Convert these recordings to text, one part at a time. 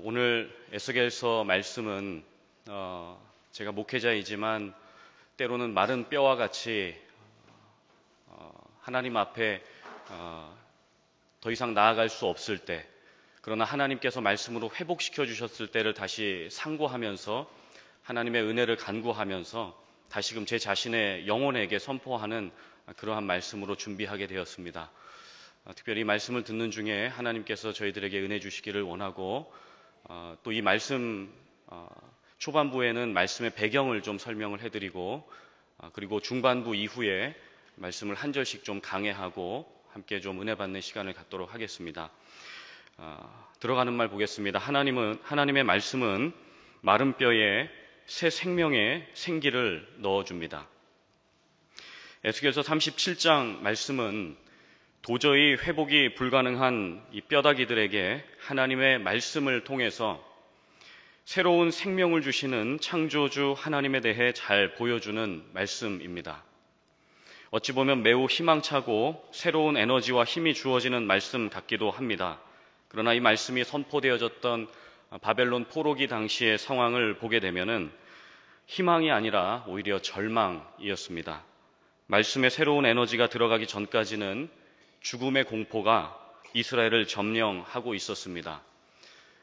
오늘 에스겔서 말씀은 제가 목회자이지만 때로는 마른 뼈와 같이 하나님 앞에 더 이상 나아갈 수 없을 때, 그러나 하나님께서 말씀으로 회복시켜 주셨을 때를 다시 상고하면서 하나님의 은혜를 간구하면서 다시금 제 자신의 영혼에게 선포하는 그러한 말씀으로 준비하게 되었습니다. 특별히 말씀을 듣는 중에 하나님께서 저희들에게 은혜 주시기를 원하고, 또 이 말씀 초반부에는 말씀의 배경을 좀 설명을 해드리고, 그리고 중반부 이후에 말씀을 한 절씩 좀 강해하고 함께 좀 은혜 받는 시간을 갖도록 하겠습니다. 들어가는 말 보겠습니다. 하나님의 말씀은 마른 뼈에 새 생명의 생기를 넣어줍니다. 에스겔서 37장 말씀은 도저히 회복이 불가능한 이 뼈다귀들에게 하나님의 말씀을 통해서 새로운 생명을 주시는 창조주 하나님에 대해 잘 보여주는 말씀입니다. 어찌 보면 매우 희망차고 새로운 에너지와 힘이 주어지는 말씀 같기도 합니다. 그러나 이 말씀이 선포되어졌던 바벨론 포로기 당시의 상황을 보게 되면은 희망이 아니라 오히려 절망이었습니다. 말씀에 새로운 에너지가 들어가기 전까지는 죽음의 공포가 이스라엘을 점령하고 있었습니다.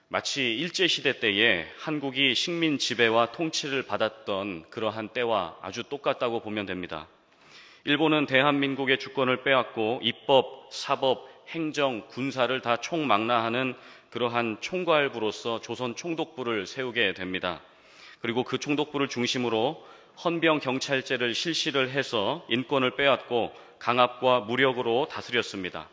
마치 일제시대 때에 한국이 식민 지배와 통치를 받았던 그러한 때와 아주 똑같다고 보면 됩니다. 일본은 대한민국의 주권을 빼앗고 입법, 사법, 행정, 군사를 다 총망라하는 그러한 총괄부로서 조선 총독부를 세우게 됩니다. 그리고 그 총독부를 중심으로 헌병 경찰제를 실시를 해서 인권을 빼앗고 강압과 무력으로 다스렸습니다.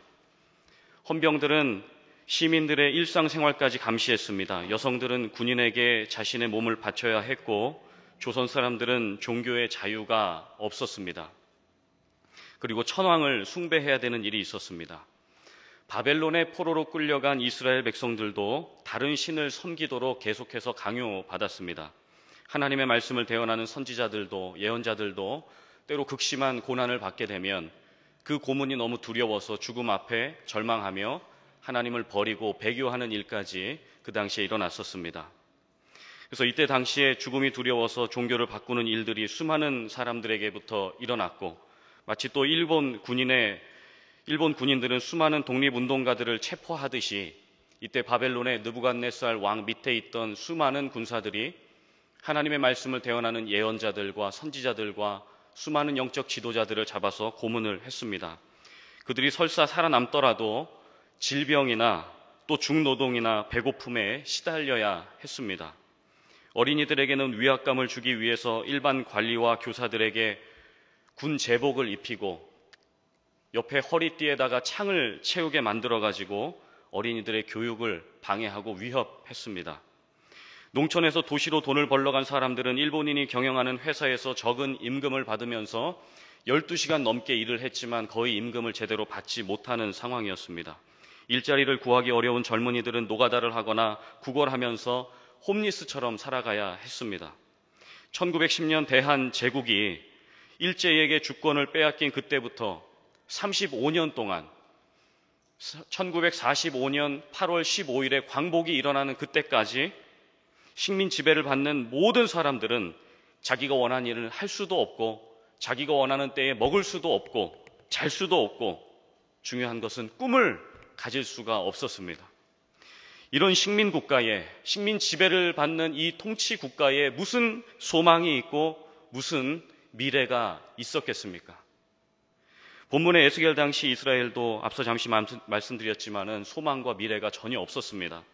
헌병들은 시민들의 일상생활까지 감시했습니다. 여성들은 군인에게 자신의 몸을 바쳐야 했고, 조선 사람들은 종교의 자유가 없었습니다. 그리고 천황을 숭배해야 되는 일이 있었습니다. 바벨론의 포로로 끌려간 이스라엘 백성들도 다른 신을 섬기도록 계속해서 강요받았습니다. 하나님의 말씀을 대언하는 선지자들도 예언자들도 때로 극심한 고난을 받게 되면 그 고문이 너무 두려워서 죽음 앞에 절망하며 하나님을 버리고 배교하는 일까지 그 당시에 일어났었습니다. 그래서 이때 당시에 죽음이 두려워서 종교를 바꾸는 일들이 수많은 사람들에게부터 일어났고, 마치 또 일본 군인들은 수많은 독립운동가들을 체포하듯이 이때 바벨론의 느부갓네살 왕 밑에 있던 수많은 군사들이 하나님의 말씀을 대언하는 예언자들과 선지자들과 수많은 영적 지도자들을 잡아서 고문을 했습니다. 그들이 설사 살아남더라도 질병이나 또 중노동이나 배고픔에 시달려야 했습니다. 어린이들에게는 위압감을 주기 위해서 일반 관리와 교사들에게 군 제복을 입히고 옆에 허리띠에다가 창을 채우게 만들어가지고 어린이들의 교육을 방해하고 위협했습니다. 농촌에서 도시로 돈을 벌러 간 사람들은 일본인이 경영하는 회사에서 적은 임금을 받으면서 12시간 넘게 일을 했지만 거의 임금을 제대로 받지 못하는 상황이었습니다. 일자리를 구하기 어려운 젊은이들은 노가다를 하거나 구걸하면서 홈리스처럼 살아가야 했습니다. 1910년 대한 제국이 일제에게 주권을 빼앗긴 그때부터 35년 동안 1945년 8월 15일에 광복이 일어나는 그때까지 식민 지배를 받는 모든 사람들은 자기가 원하는 일을 할 수도 없고, 자기가 원하는 때에 먹을 수도 없고, 잘 수도 없고, 중요한 것은 꿈을 가질 수가 없었습니다. 이런 식민 국가에, 식민 지배를 받는 이 통치 국가에 무슨 소망이 있고 무슨 미래가 있었겠습니까? 본문의 에스겔 당시 이스라엘도 앞서 잠시 말씀드렸지만은 소망과 미래가 전혀 없었습니다.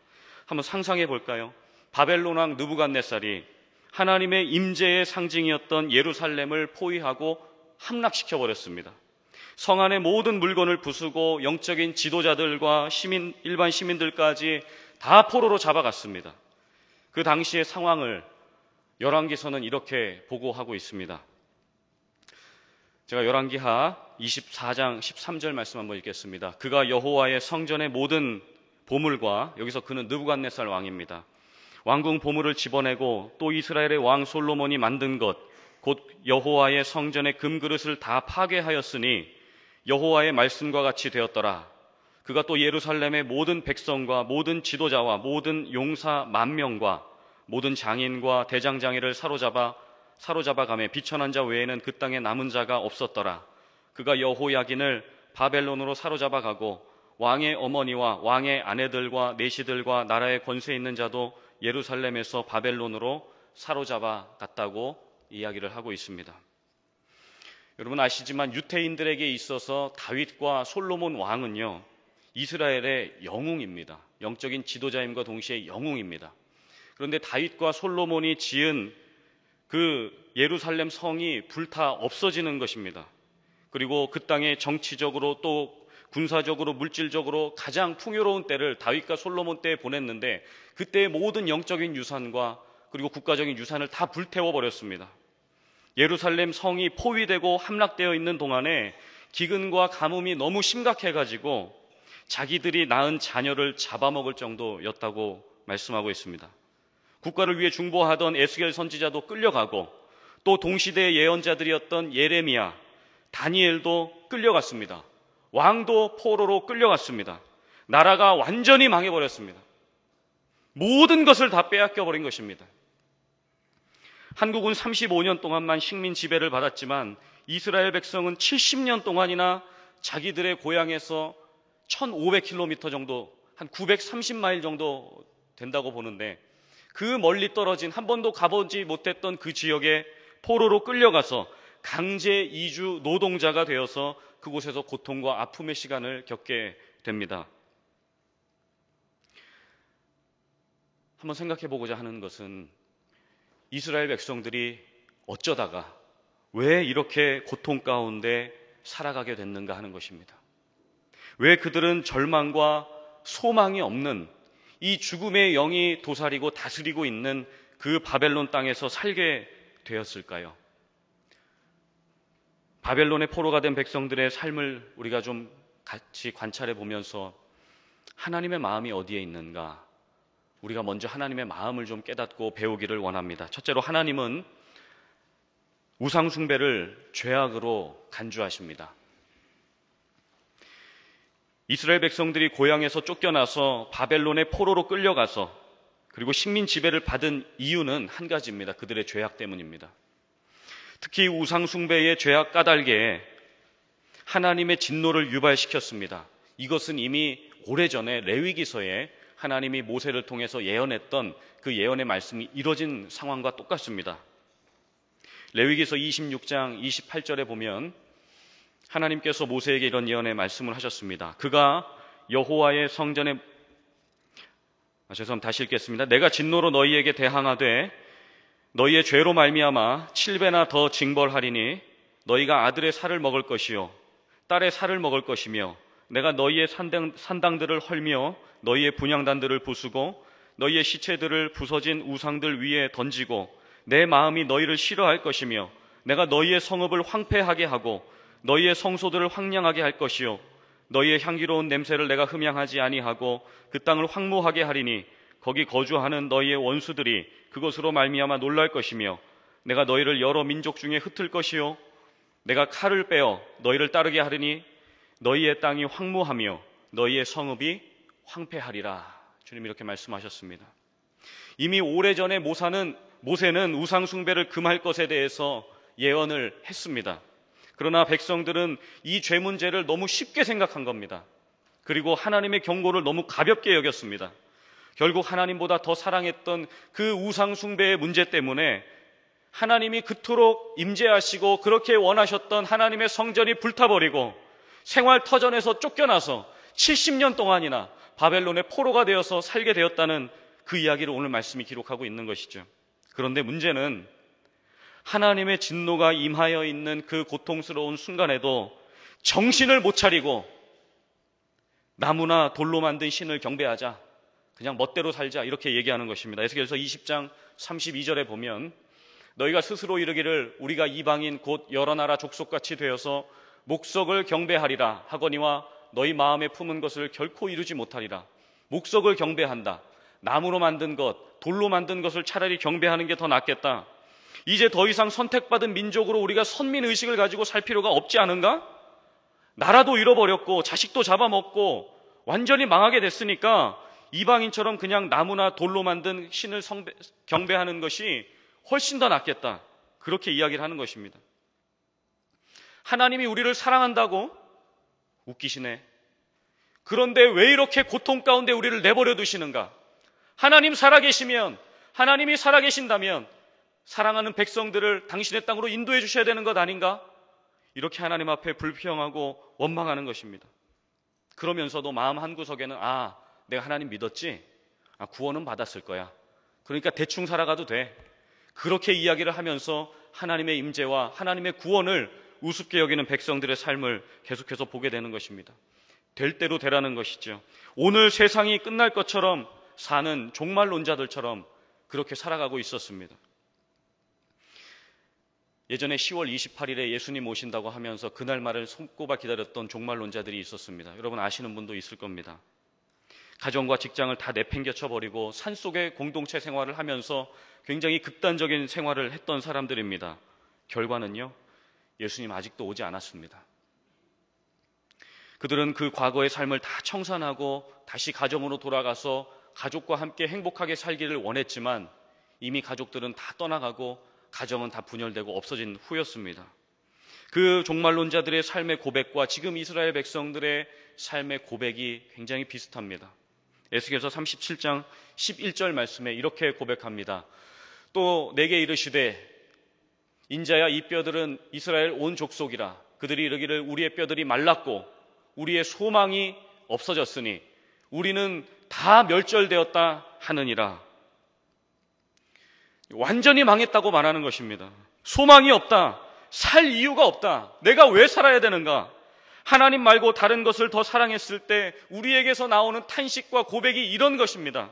한번 상상해 볼까요? 바벨론 왕 느부갓네살이 하나님의 임재의 상징이었던 예루살렘을 포위하고 함락시켜 버렸습니다. 성 안의 모든 물건을 부수고 영적인 지도자들과 일반 시민들까지 다 포로로 잡아갔습니다. 그 당시의 상황을 열왕기서는 이렇게 보고하고 있습니다. 제가 열왕기하 24장 13절 말씀 한번 읽겠습니다. 그가 여호와의 성전의 모든 보물과, 여기서 그는 느부갓네살 왕입니다. 왕궁 보물을 집어내고 또 이스라엘의 왕 솔로몬이 만든 것, 곧 여호와의 성전의 금그릇을 다 파괴하였으니 여호와의 말씀과 같이 되었더라. 그가 또 예루살렘의 모든 백성과 모든 지도자와 모든 용사 10,000명과 모든 장인과 대장장이를 사로잡아 가매 비천한 자 외에는 그 땅에 남은 자가 없었더라. 그가 여호야긴을 바벨론으로 사로잡아 가고 왕의 어머니와 왕의 아내들과 내시들과 나라의 권세 있는 자도 예루살렘에서 바벨론으로 사로잡아 갔다고 이야기를 하고 있습니다. 여러분 아시지만 유대인들에게 있어서 다윗과 솔로몬 왕은요, 이스라엘의 영웅입니다. 영적인 지도자임과 동시에 영웅입니다. 그런데 다윗과 솔로몬이 지은 그 예루살렘 성이 불타 없어지는 것입니다. 그리고 그 땅에 정치적으로 또 군사적으로 물질적으로 가장 풍요로운 때를 다윗과 솔로몬 때에 보냈는데 그때의 모든 영적인 유산과 그리고 국가적인 유산을 다 불태워 버렸습니다. 예루살렘 성이 포위되고 함락되어 있는 동안에 기근과 가뭄이 너무 심각해가지고 자기들이 낳은 자녀를 잡아먹을 정도였다고 말씀하고 있습니다. 국가를 위해 중보하던 에스겔 선지자도 끌려가고 또 동시대의 예언자들이었던 예레미야, 다니엘도 끌려갔습니다. 왕도 포로로 끌려갔습니다. 나라가 완전히 망해버렸습니다. 모든 것을 다 빼앗겨버린 것입니다. 한국은 35년 동안만 식민 지배를 받았지만 이스라엘 백성은 70년 동안이나 자기들의 고향에서 1500km 정도, 한 930마일 정도 된다고 보는데 그 멀리 떨어진 한 번도 가보지 못했던 그 지역에 포로로 끌려가서 강제 이주 노동자가 되어서 그곳에서 고통과 아픔의 시간을 겪게 됩니다. 한번 생각해 보고자 하는 것은 이스라엘 백성들이 어쩌다가 왜 이렇게 고통 가운데 살아가게 됐는가 하는 것입니다. 왜 그들은 절망과 소망이 없는 이 죽음의 영이 도사리고 다스리고 있는 그 바벨론 땅에서 살게 되었을까요? 바벨론의 포로가 된 백성들의 삶을 우리가 좀 같이 관찰해 보면서 하나님의 마음이 어디에 있는가? 우리가 먼저 하나님의 마음을 좀 깨닫고 배우기를 원합니다. 첫째로 하나님은 우상 숭배를 죄악으로 간주하십니다. 이스라엘 백성들이 고향에서 쫓겨나서 바벨론의 포로로 끌려가서 그리고 식민 지배를 받은 이유는 한 가지입니다. 그들의 죄악 때문입니다. 특히 우상 숭배의 죄악 까닭에 하나님의 진노를 유발시켰습니다. 이것은 이미 오래전에 레위기서에 하나님이 모세를 통해서 예언했던 그 예언의 말씀이 이뤄진 상황과 똑같습니다. 레위기서 26장 28절에 보면 하나님께서 모세에게 이런 예언의 말씀을 하셨습니다. 그가 여호와의 성전에 다시 읽겠습니다. 내가 진노로 너희에게 대항하되 너희의 죄로 말미암아 7배나 더 징벌하리니 너희가 아들의 살을 먹을 것이요 딸의 살을 먹을 것이며 내가 너희의 산당들을 헐며 너희의 분향단들을 부수고 너희의 시체들을 부서진 우상들 위에 던지고 내 마음이 너희를 싫어할 것이며 내가 너희의 성읍을 황폐하게 하고 너희의 성소들을 황량하게 할 것이요 너희의 향기로운 냄새를 내가 흠양하지 아니하고 그 땅을 황무하게 하리니 거기 거주하는 너희의 원수들이 그것으로 말미암아 놀랄 것이며 내가 너희를 여러 민족 중에 흩을 것이요 내가 칼을 빼어 너희를 따르게 하리니 너희의 땅이 황무하며 너희의 성읍이 황폐하리라. 주님 이렇게 말씀하셨습니다. 이미 오래전에 모세는 우상 숭배를 금할 것에 대해서 예언을 했습니다. 그러나 백성들은 이 죄 문제를 너무 쉽게 생각한 겁니다. 그리고 하나님의 경고를 너무 가볍게 여겼습니다. 결국 하나님보다 더 사랑했던 그 우상 숭배의 문제 때문에 하나님이 그토록 임재하시고 그렇게 원하셨던 하나님의 성전이 불타버리고 생활터전에서 쫓겨나서 70년 동안이나 바벨론의 포로가 되어서 살게 되었다는 그 이야기를 오늘 말씀이 기록하고 있는 것이죠. 그런데 문제는 하나님의 진노가 임하여 있는 그 고통스러운 순간에도 정신을 못 차리고 나무나 돌로 만든 신을 경배하자, 그냥 멋대로 살자 이렇게 얘기하는 것입니다. 에스겔서 20장 32절에 보면 너희가 스스로 이르기를 우리가 이방인 곧 여러 나라 족속같이 되어서 목석을 경배하리라 하거니와 너희 마음에 품은 것을 결코 이루지 못하리라. 목석을 경배한다. 나무로 만든 것, 돌로 만든 것을 차라리 경배하는 게 더 낫겠다. 이제 더 이상 선택받은 민족으로 우리가 선민의식을 가지고 살 필요가 없지 않은가? 나라도 잃어버렸고 자식도 잡아먹고 완전히 망하게 됐으니까 이방인처럼 그냥 나무나 돌로 만든 신을 경배하는 것이 훨씬 더 낫겠다. 그렇게 이야기를 하는 것입니다. 하나님이 우리를 사랑한다고? 웃기시네. 그런데 왜 이렇게 고통 가운데 우리를 내버려 두시는가? 하나님 살아계시면, 하나님이 살아계신다면 사랑하는 백성들을 당신의 땅으로 인도해 주셔야 되는 것 아닌가? 이렇게 하나님 앞에 불평하고 원망하는 것입니다. 그러면서도 마음 한구석에는 내가 하나님 믿었지? 구원은 받았을 거야. 그러니까 대충 살아가도 돼. 그렇게 이야기를 하면서 하나님의 임재와 하나님의 구원을 우습게 여기는 백성들의 삶을 계속해서 보게 되는 것입니다. 될 대로 되라는 것이죠. 오늘 세상이 끝날 것처럼 사는 종말론자들처럼 그렇게 살아가고 있었습니다. 예전에 10월 28일에 예수님 오신다고 하면서 그날 말을 손꼽아 기다렸던 종말론자들이 있었습니다. 여러분 아시는 분도 있을 겁니다. 가정과 직장을 다 내팽개쳐 버리고 산속의 공동체 생활을 하면서 굉장히 극단적인 생활을 했던 사람들입니다. 결과는요, 예수님 아직도 오지 않았습니다. 그들은 그 과거의 삶을 다 청산하고 다시 가정으로 돌아가서 가족과 함께 행복하게 살기를 원했지만 이미 가족들은 다 떠나가고 가정은 다 분열되고 없어진 후였습니다. 그 종말론자들의 삶의 고백과 지금 이스라엘 백성들의 삶의 고백이 굉장히 비슷합니다. 에스겔서 37장 11절 말씀에 이렇게 고백합니다. 또 내게 이르시되 인자야 이 뼈들은 이스라엘 온 족속이라. 그들이 이르기를 우리의 뼈들이 말랐고 우리의 소망이 없어졌으니 우리는 다 멸절되었다 하느니라. 완전히 망했다고 말하는 것입니다. 소망이 없다. 살 이유가 없다. 내가 왜 살아야 되는가? 하나님 말고 다른 것을 더 사랑했을 때 우리에게서 나오는 탄식과 고백이 이런 것입니다.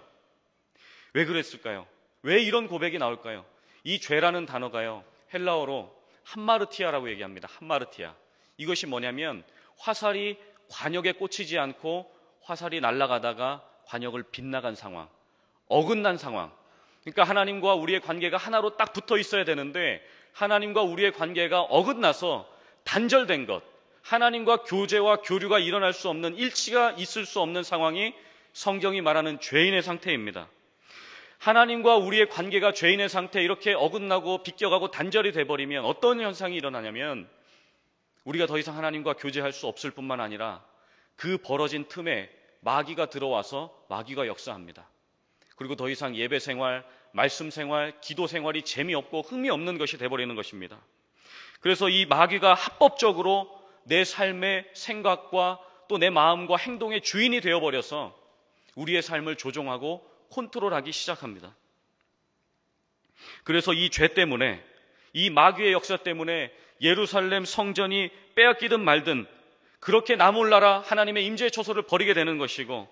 왜 그랬을까요? 왜 이런 고백이 나올까요? 이 죄라는 단어가요, 헬라어로 함마르티아라고 얘기합니다. 함마르티아. 이것이 뭐냐면 화살이 관역에 꽂히지 않고 화살이 날아가다가 관역을 빗나간 상황, 어긋난 상황. 그러니까 하나님과 우리의 관계가 하나로 딱 붙어 있어야 되는데 하나님과 우리의 관계가 어긋나서 단절된 것, 하나님과 교제와 교류가 일어날 수 없는, 일치가 있을 수 없는 상황이 성경이 말하는 죄인의 상태입니다. 하나님과 우리의 관계가 죄인의 상태에 이렇게 어긋나고 비껴가고 단절이 돼버리면 어떤 현상이 일어나냐면 우리가 더 이상 하나님과 교제할 수 없을 뿐만 아니라 그 벌어진 틈에 마귀가 들어와서 마귀가 역사합니다. 그리고 더 이상 예배 생활, 말씀 생활, 기도 생활이 재미없고 흥미 없는 것이 돼버리는 것입니다. 그래서 이 마귀가 합법적으로 내 삶의 생각과 또 내 마음과 행동의 주인이 되어버려서 우리의 삶을 조종하고 컨트롤하기 시작합니다. 그래서 이 죄 때문에, 이 마귀의 역사 때문에 예루살렘 성전이 빼앗기든 말든 그렇게 나 몰라라 하나님의 임재의 처소를 버리게 되는 것이고,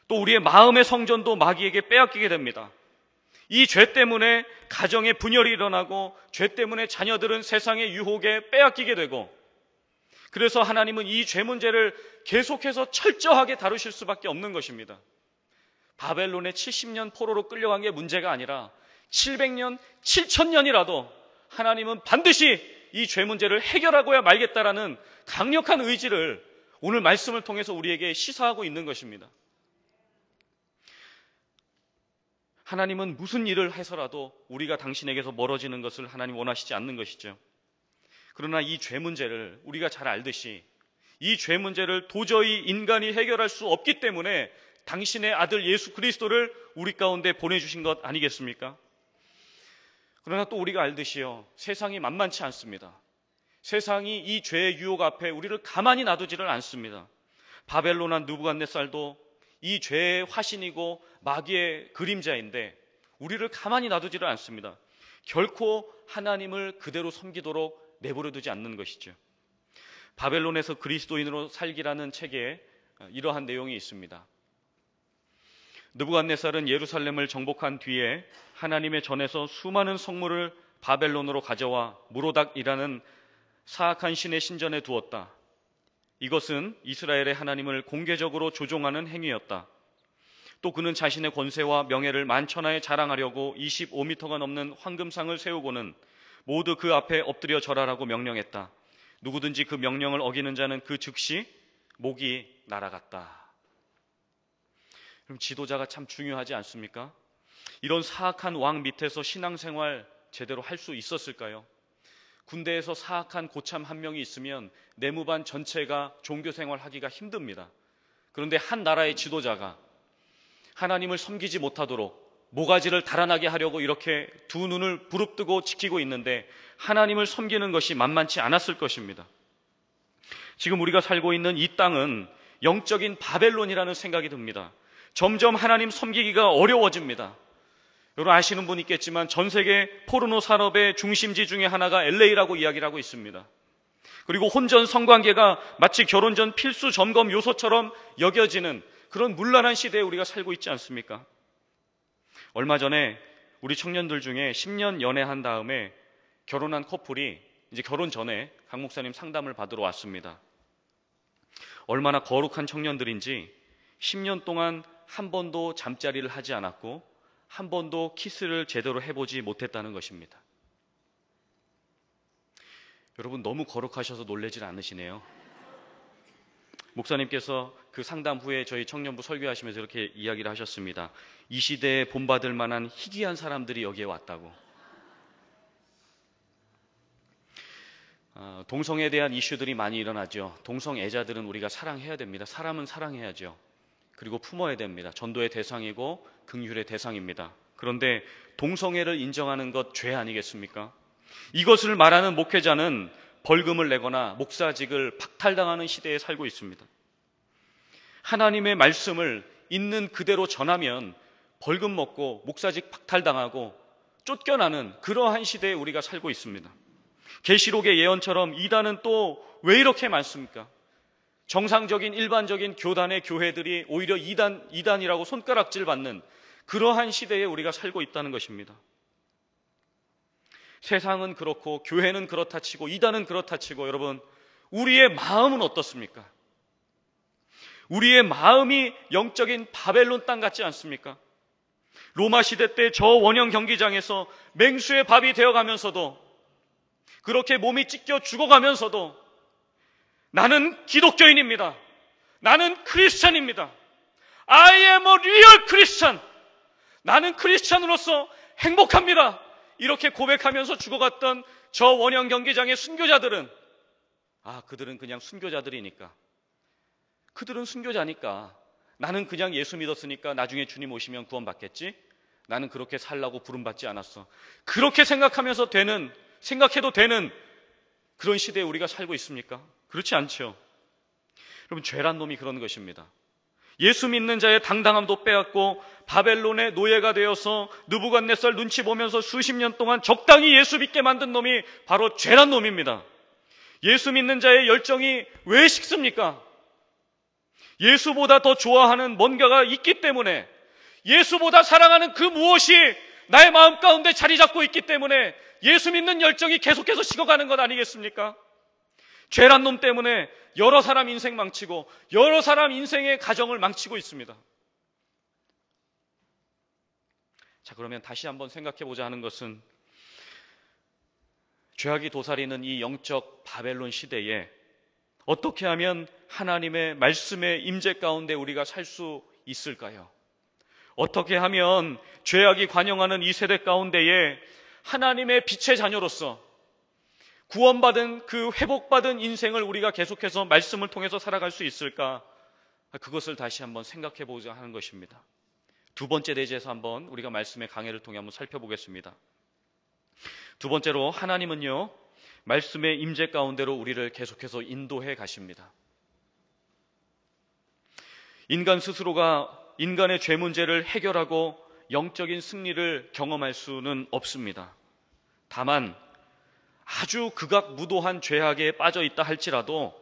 또 우리의 마음의 성전도 마귀에게 빼앗기게 됩니다. 이 죄 때문에 가정의 분열이 일어나고, 죄 때문에 자녀들은 세상의 유혹에 빼앗기게 되고, 그래서 하나님은 이 죄 문제를 계속해서 철저하게 다루실 수밖에 없는 것입니다. 바벨론의 70년 포로로 끌려간 게 문제가 아니라 700년, 7000년이라도 하나님은 반드시 이 죄 문제를 해결하고야 말겠다라는 강력한 의지를 오늘 말씀을 통해서 우리에게 시사하고 있는 것입니다. 하나님은 무슨 일을 해서라도 우리가 당신에게서 멀어지는 것을 하나님 원하시지 않는 것이죠. 그러나 이 죄 문제를 우리가 잘 알듯이 이 죄 문제를 도저히 인간이 해결할 수 없기 때문에 당신의 아들 예수 그리스도를 우리 가운데 보내주신 것 아니겠습니까? 그러나 또 우리가 알듯이요, 세상이 만만치 않습니다. 세상이 이 죄의 유혹 앞에 우리를 가만히 놔두지를 않습니다. 바벨론한 느부갓네살도 이 죄의 화신이고 마귀의 그림자인데 우리를 가만히 놔두지를 않습니다. 결코 하나님을 그대로 섬기도록 내버려두지 않는 것이죠. 바벨론에서 그리스도인으로 살기라는 책에 이러한 내용이 있습니다. 느부갓네살은 예루살렘을 정복한 뒤에 하나님의 전에서 수많은 성물을 바벨론으로 가져와 무로닥이라는 사악한 신의 신전에 두었다. 이것은 이스라엘의 하나님을 공개적으로 조종하는 행위였다. 또 그는 자신의 권세와 명예를 만천하에 자랑하려고 25m가 넘는 황금상을 세우고는 모두 그 앞에 엎드려 절하라고 명령했다. 누구든지 그 명령을 어기는 자는 그 즉시 목이 날아갔다. 그럼 지도자가 참 중요하지 않습니까? 이런 사악한 왕 밑에서 신앙생활 제대로 할 수 있었을까요? 군대에서 사악한 고참 한 명이 있으면 내무반 전체가 종교생활 하기가 힘듭니다. 그런데 한 나라의 지도자가 하나님을 섬기지 못하도록 모가지를 달아나게 하려고 이렇게 두 눈을 부릅뜨고 지키고 있는데 하나님을 섬기는 것이 만만치 않았을 것입니다. 지금 우리가 살고 있는 이 땅은 영적인 바벨론이라는 생각이 듭니다. 점점 하나님 섬기기가 어려워집니다. 여러분 아시는 분 있겠지만 전 세계 포르노 산업의 중심지 중에 하나가 LA라고 이야기를 하고 있습니다. 그리고 혼전 성관계가 마치 결혼 전 필수 점검 요소처럼 여겨지는 그런 문란한 시대에 우리가 살고 있지 않습니까? 얼마 전에 우리 청년들 중에 10년 연애한 다음에 결혼한 커플이 이제 결혼 전에 강 목사님 상담을 받으러 왔습니다. 얼마나 거룩한 청년들인지 10년 동안 한 번도 잠자리를 하지 않았고 한 번도 키스를 제대로 해보지 못했다는 것입니다. 여러분 너무 거룩하셔서 놀라질 않으시네요. 목사님께서 그 상담 후에 저희 청년부 설교하시면서 이렇게 이야기를 하셨습니다. 이 시대에 본받을 만한 희귀한 사람들이 여기에 왔다고. 동성애에 대한 이슈들이 많이 일어나죠. 동성애자들은 우리가 사랑해야 됩니다. 사람은 사랑해야죠. 그리고 품어야 됩니다. 전도의 대상이고 긍휼의 대상입니다. 그런데 동성애를 인정하는 것 죄 아니겠습니까? 이것을 말하는 목회자는 벌금을 내거나 목사직을 박탈당하는 시대에 살고 있습니다. 하나님의 말씀을 있는 그대로 전하면 벌금 먹고 목사직 박탈당하고 쫓겨나는 그러한 시대에 우리가 살고 있습니다. 계시록의 예언처럼 이단은 또 왜 이렇게 많습니까? 정상적인 일반적인 교단의 교회들이 오히려 이단이라고 손가락질 받는 그러한 시대에 우리가 살고 있다는 것입니다. 세상은 그렇고 교회는 그렇다 치고 이단은 그렇다 치고 여러분 우리의 마음은 어떻습니까? 우리의 마음이 영적인 바벨론 땅 같지 않습니까? 로마 시대 때 저 원형 경기장에서 맹수의 밥이 되어가면서도 그렇게 몸이 찢겨 죽어가면서도 나는 기독교인입니다. 나는 크리스찬입니다. I am a real Christian. 나는 크리스찬으로서 행복합니다. 이렇게 고백하면서 죽어갔던 저 원형 경기장의 순교자들은 그들은 그냥 순교자들이니까 그들은 순교자니까 나는 그냥 예수 믿었으니까 나중에 주님 오시면 구원받겠지? 나는 그렇게 살라고 부름받지 않았어. 그렇게 생각해도 되는 그런 시대에 우리가 살고 있습니까? 그렇지 않죠. 여러분 죄란 놈이 그런 것입니다. 예수 믿는 자의 당당함도 빼앗고 바벨론의 노예가 되어서 느부갓네살 눈치 보면서 수십 년 동안 적당히 예수 믿게 만든 놈이 바로 죄란 놈입니다. 예수 믿는 자의 열정이 왜 식습니까? 예수보다 더 좋아하는 뭔가가 있기 때문에 예수보다 사랑하는 그 무엇이 나의 마음 가운데 자리 잡고 있기 때문에 예수 믿는 열정이 계속해서 식어가는 것 아니겠습니까? 죄란 놈 때문에 여러 사람 인생 망치고 여러 사람 인생의 가정을 망치고 있습니다. 자, 그러면 다시 한번 생각해보자 하는 것은 죄악이 도사리는 이 영적 바벨론 시대에 어떻게 하면 하나님의 말씀의 임재 가운데 우리가 살 수 있을까요? 어떻게 하면 죄악이 관영하는 이 세대 가운데에 하나님의 빛의 자녀로서 구원받은 그 회복받은 인생을 우리가 계속해서 말씀을 통해서 살아갈 수 있을까? 그것을 다시 한번 생각해보자 하는 것입니다. 두 번째 대지에서 한번 우리가 말씀의 강해를 통해 한번 살펴보겠습니다. 두 번째로 하나님은요, 말씀의 임재 가운데로 우리를 계속해서 인도해 가십니다. 인간 스스로가 인간의 죄 문제를 해결하고 영적인 승리를 경험할 수는 없습니다. 다만 아주 극악무도한 죄악에 빠져 있다 할지라도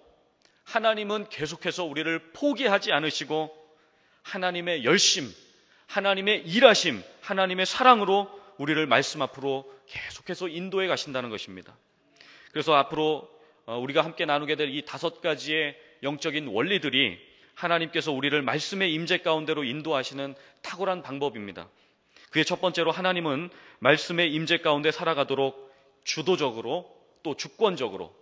하나님은 계속해서 우리를 포기하지 않으시고 하나님의 열심, 하나님의 일하심, 하나님의 사랑으로 우리를 말씀 앞으로 계속해서 인도해 가신다는 것입니다. 그래서 앞으로 우리가 함께 나누게 될 이 5가지의 영적인 원리들이 하나님께서 우리를 말씀의 임재 가운데로 인도하시는 탁월한 방법입니다. 그의 첫 번째로 하나님은 말씀의 임재 가운데 살아가도록 주도적으로 또 주권적으로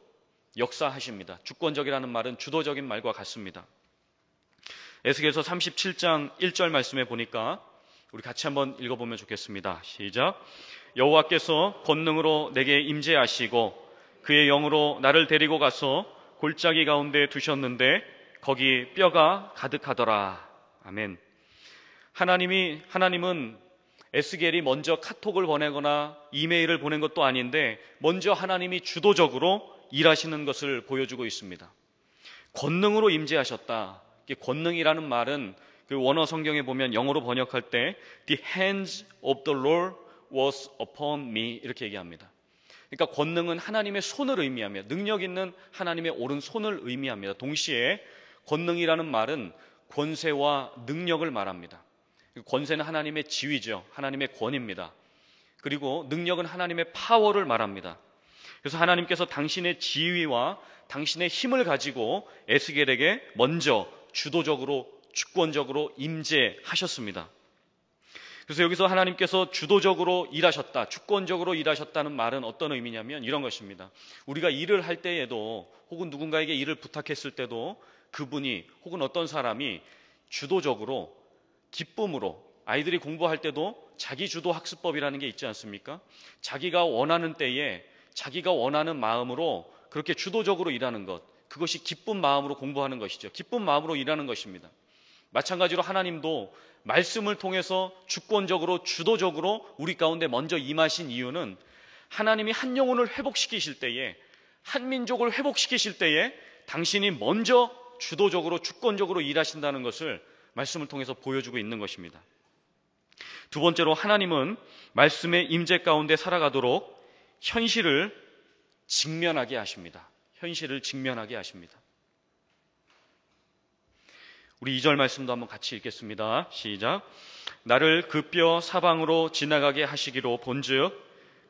역사하십니다. 주권적이라는 말은 주도적인 말과 같습니다. 에스겔서 37장 1절 말씀에 보니까 우리 같이 한번 읽어보면 좋겠습니다. 시작. 여호와께서 권능으로 내게 임재하시고 그의 영으로 나를 데리고 가서 골짜기 가운데 두셨는데 거기 뼈가 가득하더라. 아멘. 하나님은 에스겔이 먼저 카톡을 보내거나 이메일을 보낸 것도 아닌데 먼저 하나님이 주도적으로 일하시는 것을 보여주고 있습니다. 권능으로 임재하셨다. 권능이라는 말은 그 원어 성경에 보면 영어로 번역할 때 The hands of the Lord was upon me 이렇게 얘기합니다. 그러니까 권능은 하나님의 손을 의미하며 능력 있는 하나님의 오른손을 의미합니다. 동시에 권능이라는 말은 권세와 능력을 말합니다. 권세는 하나님의 지위죠. 하나님의 권위입니다. 그리고 능력은 하나님의 파워를 말합니다. 그래서 하나님께서 당신의 지위와 당신의 힘을 가지고 에스겔에게 먼저 주도적으로 주권적으로 임재하셨습니다. 그래서 여기서 하나님께서 주도적으로 일하셨다, 주권적으로 일하셨다는 말은 어떤 의미냐면 이런 것입니다. 우리가 일을 할 때에도 혹은 누군가에게 일을 부탁했을 때도 그분이 혹은 어떤 사람이 주도적으로 기쁨으로 아이들이 공부할 때도 자기 주도 학습법이라는 게 있지 않습니까? 자기가 원하는 때에 자기가 원하는 마음으로 그렇게 주도적으로 일하는 것, 그것이 기쁜 마음으로 공부하는 것이죠. 기쁜 마음으로 일하는 것입니다. 마찬가지로 하나님도 말씀을 통해서 주권적으로 주도적으로 우리 가운데 먼저 임하신 이유는 하나님이 한 영혼을 회복시키실 때에 한 민족을 회복시키실 때에 당신이 먼저 주도적으로 주권적으로 일하신다는 것을 말씀을 통해서 보여주고 있는 것입니다. 두 번째로 하나님은 말씀의 임재 가운데 살아가도록 현실을 직면하게 하십니다. 현실을 직면하게 하십니다. 우리 2절 말씀도 한번 같이 읽겠습니다. 시작. 나를 그 뼈 사방으로 지나가게 하시기로 본즉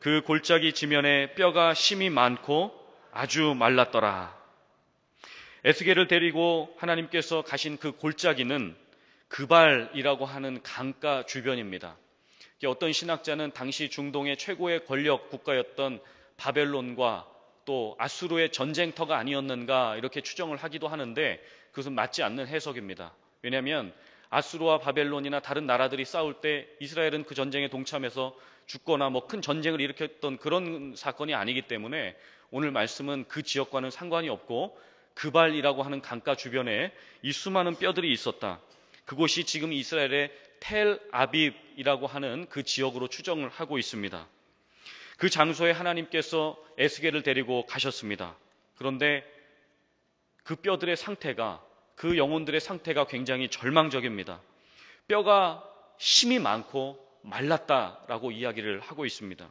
그 골짜기 지면에 뼈가 심이 많고 아주 말랐더라. 에스겔을 데리고 하나님께서 가신 그 골짜기는 그발이라고 하는 강가 주변입니다. 어떤 신학자는 당시 중동의 최고의 권력 국가였던 바벨론과 또 아수르의 전쟁터가 아니었는가 이렇게 추정을 하기도 하는데 그것은 맞지 않는 해석입니다. 왜냐하면 아수르와 바벨론이나 다른 나라들이 싸울 때 이스라엘은 그 전쟁에 동참해서 죽거나 큰 전쟁을 일으켰던 그런 사건이 아니기 때문에 오늘 말씀은 그 지역과는 상관이 없고 그발이라고 하는 강가 주변에 이 수많은 뼈들이 있었다. 그곳이 지금 이스라엘의 텔 아빕이라고 하는 그 지역으로 추정을 하고 있습니다. 그 장소에 하나님께서 에스겔을 데리고 가셨습니다. 그런데 그 뼈들의 상태가, 그 영혼들의 상태가 굉장히 절망적입니다. 뼈가 힘이 많고 말랐다라고 이야기를 하고 있습니다.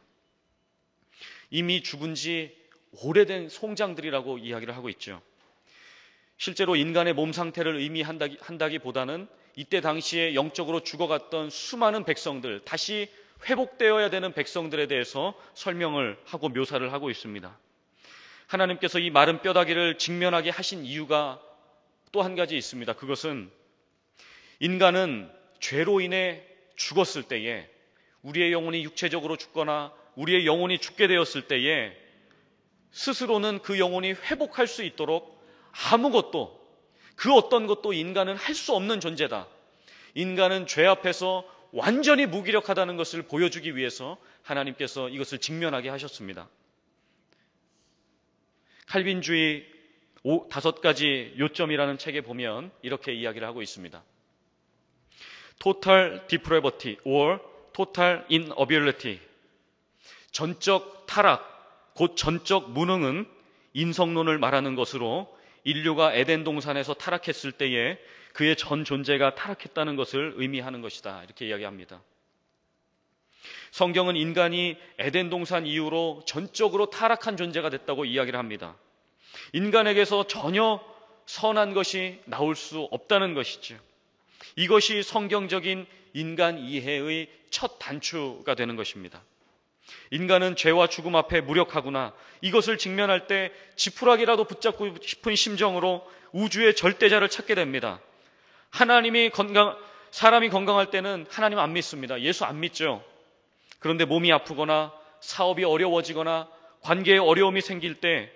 이미 죽은 지 오래된 송장들이라고 이야기를 하고 있죠. 실제로 인간의 몸 상태를 의미한다기보다는 이때 당시에 영적으로 죽어갔던 수많은 백성들, 다시 회복되어야 되는 백성들에 대해서 설명을 하고 묘사를 하고 있습니다. 하나님께서 이 마른 뼈다귀를 직면하게 하신 이유가 또 한 가지 있습니다. 그것은 인간은 죄로 인해 죽었을 때에 우리의 영혼이 육체적으로 죽거나 우리의 영혼이 죽게 되었을 때에 스스로는 그 영혼이 회복할 수 있도록 아무것도, 그 어떤 것도 인간은 할 수 없는 존재다. 인간은 죄 앞에서 완전히 무기력하다는 것을 보여주기 위해서 하나님께서 이것을 직면하게 하셨습니다. 칼빈주의 5가지 요점이라는 책에 보면 이렇게 이야기를 하고 있습니다. Total depravity or total inability. 전적 타락, 곧 전적 무능은 인성론을 말하는 것으로 인류가 에덴 동산에서 타락했을 때에 그의 전 존재가 타락했다는 것을 의미하는 것이다. 이렇게 이야기합니다. 성경은 인간이 에덴 동산 이후로 전적으로 타락한 존재가 됐다고 이야기를 합니다. 인간에게서 전혀 선한 것이 나올 수 없다는 것이죠. 이것이 성경적인 인간 이해의 첫 단추가 되는 것입니다. 인간은 죄와 죽음 앞에 무력하구나. 이것을 직면할 때 지푸라기라도 붙잡고 싶은 심정으로 우주의 절대자를 찾게 됩니다. 사람이 건강할 때는 하나님 안 믿습니다. 예수 안 믿죠. 그런데 몸이 아프거나 사업이 어려워지거나 관계에 어려움이 생길 때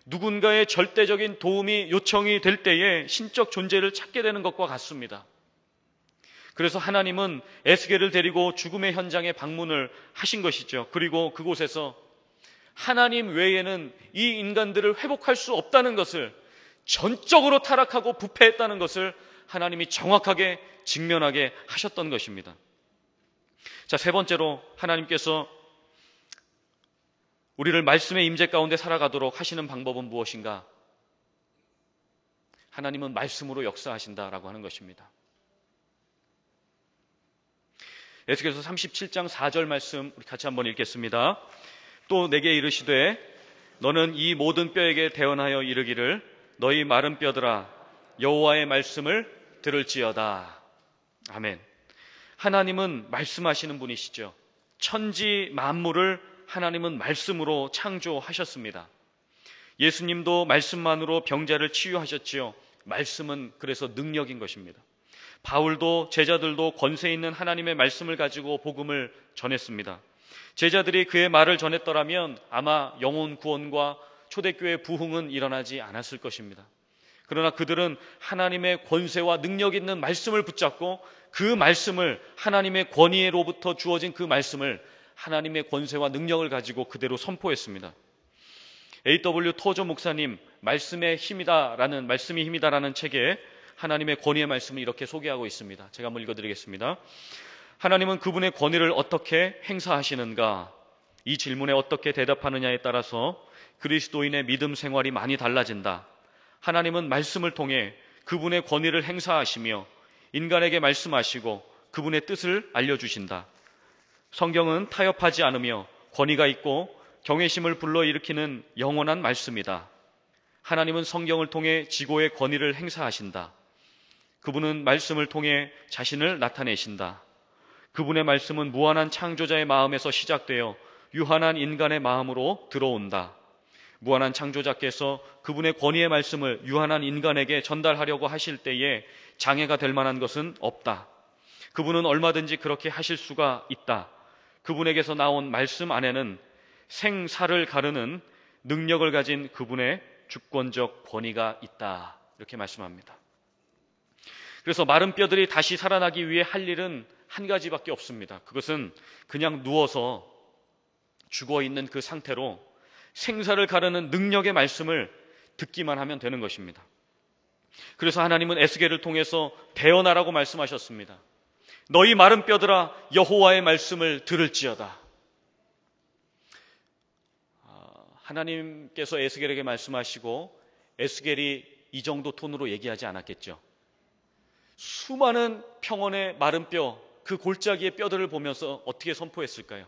누군가의 절대적인 도움이 요청이 될 때에 신적 존재를 찾게 되는 것과 같습니다. 그래서 하나님은 에스겔을 데리고 죽음의 현장에 방문을 하신 것이죠. 그리고 그곳에서 하나님 외에는 이 인간들을 회복할 수 없다는 것을, 전적으로 타락하고 부패했다는 것을 하나님이 정확하게 직면하게 하셨던 것입니다. 자, 세 번째로 하나님께서 우리를 말씀의 임재 가운데 살아가도록 하시는 방법은 무엇인가? 하나님은 말씀으로 역사하신다라고 하는 것입니다. 에스겔서 37장 4절 말씀 우리 같이 한번 읽겠습니다. 또 내게 이르시되 너는 이 모든 뼈에게 대언하여 이르기를 너희 마른 뼈들아 여호와의 말씀을 들을지어다. 아멘. 하나님은 말씀하시는 분이시죠. 천지 만물을 하나님은 말씀으로 창조하셨습니다. 예수님도 말씀만으로 병자를 치유하셨지요. 말씀은 그래서 능력인 것입니다. 바울도 제자들도 권세 있는 하나님의 말씀을 가지고 복음을 전했습니다. 제자들이 그의 말을 전했더라면 아마 영혼 구원과 초대교회 부흥은 일어나지 않았을 것입니다. 그러나 그들은 하나님의 권세와 능력 있는 말씀을 붙잡고 그 말씀을, 하나님의 권위로부터 주어진 그 말씀을 하나님의 권세와 능력을 가지고 그대로 선포했습니다. A.W. 토저 목사님 말씀이 힘이다라는 책에 하나님의 권위의 말씀을 이렇게 소개하고 있습니다. 제가 한번 읽어드리겠습니다. 하나님은 그분의 권위를 어떻게 행사하시는가? 이 질문에 어떻게 대답하느냐에 따라서 그리스도인의 믿음 생활이 많이 달라진다. 하나님은 말씀을 통해 그분의 권위를 행사하시며 인간에게 말씀하시고 그분의 뜻을 알려주신다. 성경은 타협하지 않으며 권위가 있고 경외심을 불러일으키는 영원한 말씀이다. 하나님은 성경을 통해 지고의 권위를 행사하신다. 그분은 말씀을 통해 자신을 나타내신다. 그분의 말씀은 무한한 창조자의 마음에서 시작되어 유한한 인간의 마음으로 들어온다. 무한한 창조자께서 그분의 권위의 말씀을 유한한 인간에게 전달하려고 하실 때에 장애가 될 만한 것은 없다. 그분은 얼마든지 그렇게 하실 수가 있다. 그분에게서 나온 말씀 안에는 생사를 가르는 능력을 가진 그분의 주권적 권위가 있다. 이렇게 말씀합니다. 그래서 마른 뼈들이 다시 살아나기 위해 할 일은 한 가지밖에 없습니다. 그것은 그냥 누워서 죽어있는 그 상태로 생사를 가르는 능력의 말씀을 듣기만 하면 되는 것입니다. 그래서 하나님은 에스겔을 통해서 대언하라고 말씀하셨습니다. 너희 마른 뼈들아 여호와의 말씀을 들을지어다. 하나님께서 에스겔에게 말씀하시고 에스겔이 이 정도 톤으로 얘기하지 않았겠죠. 수많은 평원의 마른 뼈, 그 골짜기의 뼈들을 보면서 어떻게 선포했을까요?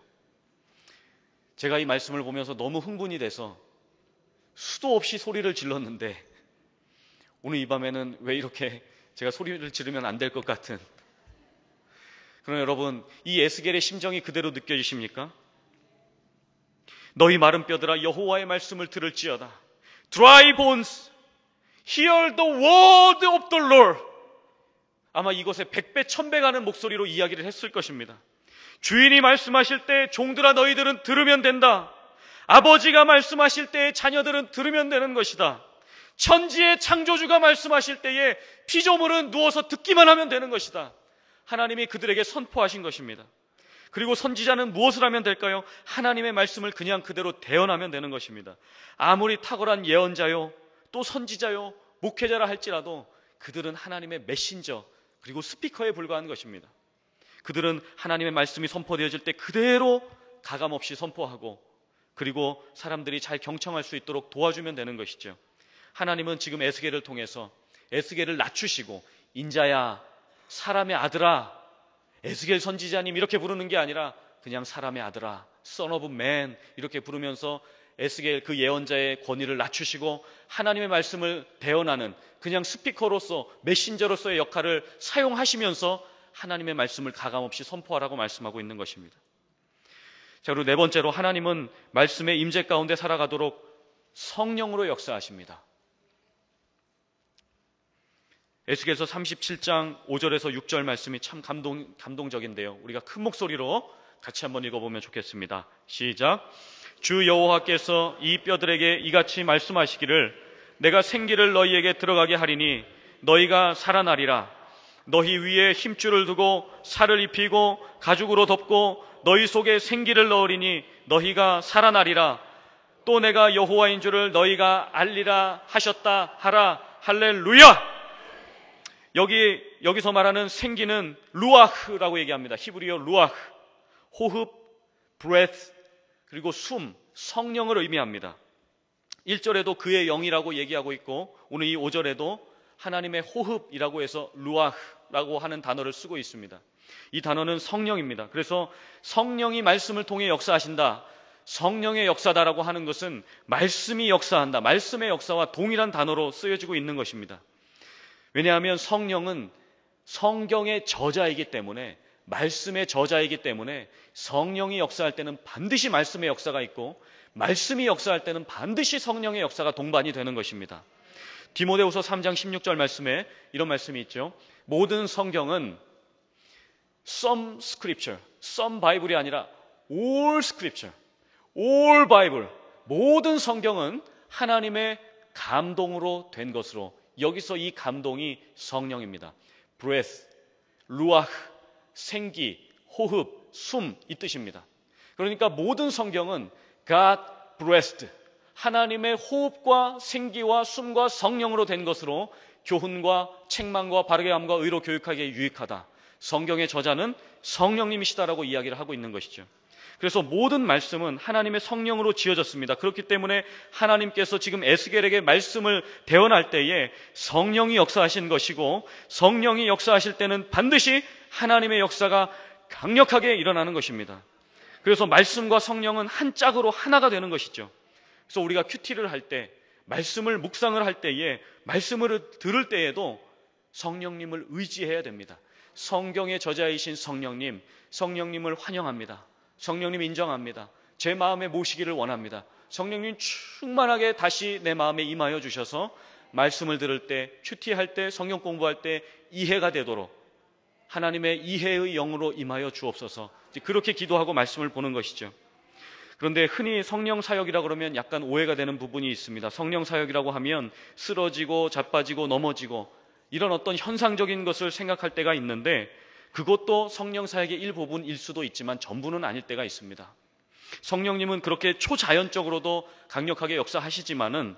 제가 이 말씀을 보면서 너무 흥분이 돼서 수도 없이 소리를 질렀는데 오늘 이 밤에는 왜 이렇게 제가 소리를 지르면 안 될 것 같은, 그러나 여러분 이 에스겔의 심정이 그대로 느껴지십니까? 너희 마른 뼈들아 여호와의 말씀을 들을지어다. Dry bones, hear the word of the Lord. 아마 이것에 100배 1000배 가는 목소리로 이야기를 했을 것입니다. 주인이 말씀하실 때 종들아 너희들은 들으면 된다. 아버지가 말씀하실 때에 자녀들은 들으면 되는 것이다. 천지의 창조주가 말씀하실 때에 피조물은 누워서 듣기만 하면 되는 것이다. 하나님이 그들에게 선포하신 것입니다. 그리고 선지자는 무엇을 하면 될까요? 하나님의 말씀을 그냥 그대로 대언하면 되는 것입니다. 아무리 탁월한 예언자요, 또 선지자요, 목회자라 할지라도 그들은 하나님의 메신저, 그리고 스피커에 불과한 것입니다. 그들은 하나님의 말씀이 선포되어질 때 그대로 가감없이 선포하고 그리고 사람들이 잘 경청할 수 있도록 도와주면 되는 것이죠. 하나님은 지금 에스겔을 통해서 에스겔을 낮추시고 인자야, 사람의 아들아, 에스겔 선지자님 이렇게 부르는 게 아니라 그냥 사람의 아들아, Son of Man 이렇게 부르면서 에스겔 그 예언자의 권위를 낮추시고 하나님의 말씀을 대언하는 그냥 스피커로서 메신저로서의 역할을 사용하시면서 하나님의 말씀을 가감없이 선포하라고 말씀하고 있는 것입니다. 자, 그리고 네 번째로 하나님은 말씀의 임재 가운데 살아가도록 성령으로 역사하십니다. 에스겔서 37장 5절에서 6절 말씀이 참 감동적인데요. 우리가 큰 목소리로 같이 한번 읽어보면 좋겠습니다. 시작. 주 여호와께서 이 뼈들에게 이같이 말씀하시기를 내가 생기를 너희에게 들어가게 하리니 너희가 살아나리라. 너희 위에 힘줄을 두고 살을 입히고 가죽으로 덮고 너희 속에 생기를 넣으리니 너희가 살아나리라. 또 내가 여호와인 줄을 너희가 알리라 하셨다 하라. 할렐루야. 여기서 말하는 생기는 루아흐라고 얘기합니다. 히브리어 루아흐, 호흡, breath, 그리고 숨, 성령을 의미합니다. 1절에도 그의 영이라고 얘기하고 있고 오늘 이 5절에도 하나님의 호흡이라고 해서 루아흐라고 하는 단어를 쓰고 있습니다. 이 단어는 성령입니다. 그래서 성령이 말씀을 통해 역사하신다, 성령의 역사다라고 하는 것은 말씀이 역사한다, 말씀의 역사와 동일한 단어로 쓰여지고 있는 것입니다. 왜냐하면 성령은 성경의 저자이기 때문에, 말씀의 저자이기 때문에 성령이 역사할 때는 반드시 말씀의 역사가 있고 말씀이 역사할 때는 반드시 성령의 역사가 동반이 되는 것입니다. 디모데후서 3장 16절 말씀에 이런 말씀이 있죠. 모든 성경은 some scripture, some bible이 아니라 all scripture, all bible, 모든 성경은 하나님의 감동으로 된 것으로, 여기서 이 감동이 성령입니다. breath, 루아흐, 생기, 호흡, 숨 이 뜻입니다. 그러니까 모든 성경은 God breathed, 하나님의 호흡과 생기와 숨과 성령으로 된 것으로 교훈과 책망과 바르게 함과 의로 교육하기에 유익하다. 성경의 저자는 성령님이시다라고 이야기를 하고 있는 것이죠. 그래서 모든 말씀은 하나님의 성령으로 지어졌습니다. 그렇기 때문에 하나님께서 지금 에스겔에게 말씀을 대언할 때에 성령이 역사하신 것이고, 성령이 역사하실 때는 반드시 하나님의 역사가 강력하게 일어나는 것입니다. 그래서 말씀과 성령은 한 짝으로 하나가 되는 것이죠. 그래서 우리가 큐티를 할 때, 말씀을 묵상을 할 때에, 말씀을 들을 때에도 성령님을 의지해야 됩니다. 성경의 저자이신 성령님, 성령님을 환영합니다. 성령님 인정합니다. 제 마음에 모시기를 원합니다. 성령님 충만하게 다시 내 마음에 임하여 주셔서 말씀을 들을 때, 큐티할 때, 성경 공부할 때 이해가 되도록 하나님의 이해의 영으로 임하여 주옵소서. 그렇게 기도하고 말씀을 보는 것이죠. 그런데 흔히 성령 사역이라 그러면 약간 오해가 되는 부분이 있습니다. 성령 사역이라고 하면 쓰러지고 자빠지고 넘어지고 이런 어떤 현상적인 것을 생각할 때가 있는데, 그것도 성령 사역의 일부분일 수도 있지만 전부는 아닐 때가 있습니다. 성령님은 그렇게 초자연적으로도 강력하게 역사하시지만은